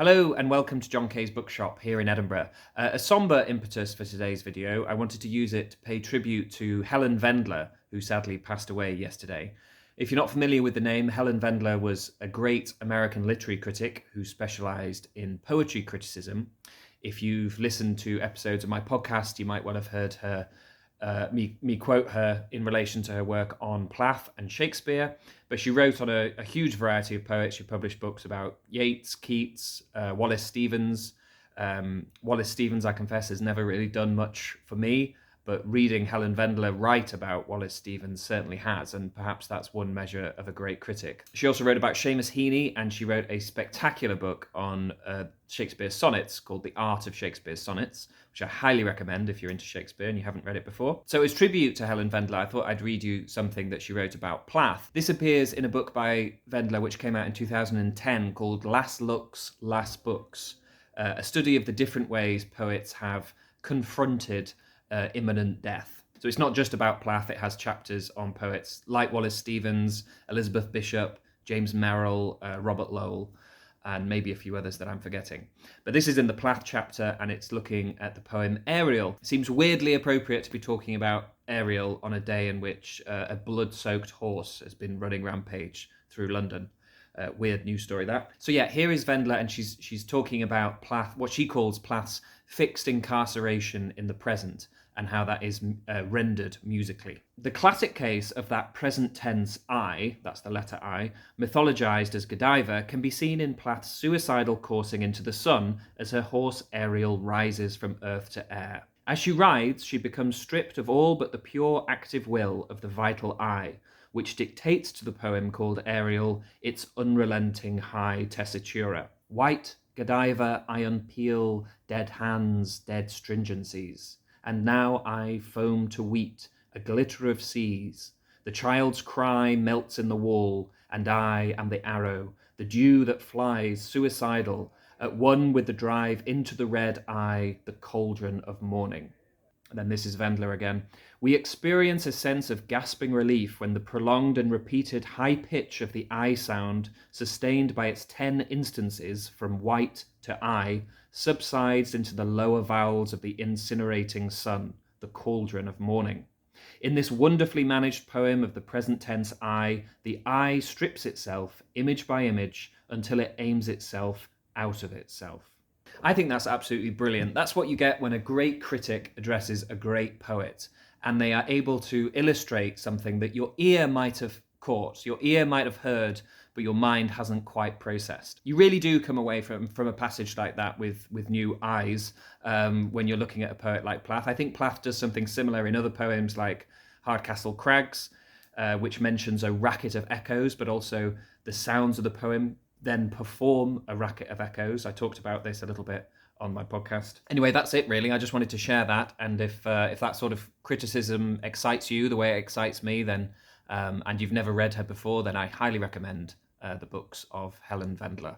Hello and welcome to John Kay's Bookshop here in Edinburgh. A sombre impetus for today's video. I wanted to use it to pay tribute to Helen Vendler, who sadly passed away yesterday. If you're not familiar with the name, Helen Vendler was a great American literary critic who specialised in poetry criticism. If you've listened to episodes of my podcast, you might well have heard her me quote her in relation to her work on Plath and Shakespeare, but she wrote on a huge variety of poets. She published books about Yeats, Keats, Wallace Stevens. Wallace Stevens, I confess, has never really done much for me, but reading Helen Vendler write about Wallace Stevens certainly has, and perhaps that's one measure of a great critic. She also wrote about Seamus Heaney, and she wrote a spectacular book on Shakespeare's sonnets called The Art of Shakespeare's Sonnets, which I highly recommend if you're into Shakespeare and you haven't read it before. So as tribute to Helen Vendler, I thought I'd read you something that she wrote about Plath. This appears in a book by Vendler which came out in 2010 called Last Looks, Last Books, a study of the different ways poets have confronted imminent death. So it's not just about Plath, it has chapters on poets like Wallace Stevens, Elizabeth Bishop, James Merrill, Robert Lowell, and maybe a few others that I'm forgetting. But this is in the Plath chapter, and it's looking at the poem Ariel. It seems weirdly appropriate to be talking about Ariel on a day in which a blood-soaked horse has been running rampage through London. Weird news story, that. So yeah, here is Vendler, and she's talking about Plath, what she calls Plath's fixed incarceration in the present, and how that is rendered musically. The classic case of that present tense I, that's the letter I, mythologized as Godiva, can be seen in Plath's suicidal coursing into the sun as her horse Ariel rises from earth to air. As she rides, she becomes stripped of all but the pure active will of the vital I, which dictates to the poem called Ariel its unrelenting high tessitura. White, Godiva, iron peel, dead hands, dead stringencies. And now I foam to wheat, a glitter of seas. The child's cry melts in the wall, and I am the arrow, the dew that flies, suicidal, at one with the drive into the red eye, the cauldron of morning. And then this is Vendler again. We experience a sense of gasping relief when the prolonged and repeated high pitch of the I sound, sustained by its 10 instances from white to I, subsides into the lower vowels of the incinerating sun, the cauldron of morning. In this wonderfully managed poem of the present tense I, the I strips itself, image by image, until it aims itself out of itself. I think that's absolutely brilliant. That's what you get when a great critic addresses a great poet, and they are able to illustrate something that your ear might have caught, your ear might have heard, but your mind hasn't quite processed. You really do come away from a passage like that with new eyes when you're looking at a poet like Plath. I think Plath does something similar in other poems like Hardcastle Crags, which mentions a racket of echoes, but also the sounds of the poem then perform a racket of echoes. I talked about this a little bit on my podcast. Anyway, that's it really. I just wanted to share that, and if that sort of criticism excites you the way it excites me, then and you've never read her before, then I highly recommend the books of Helen Vendler.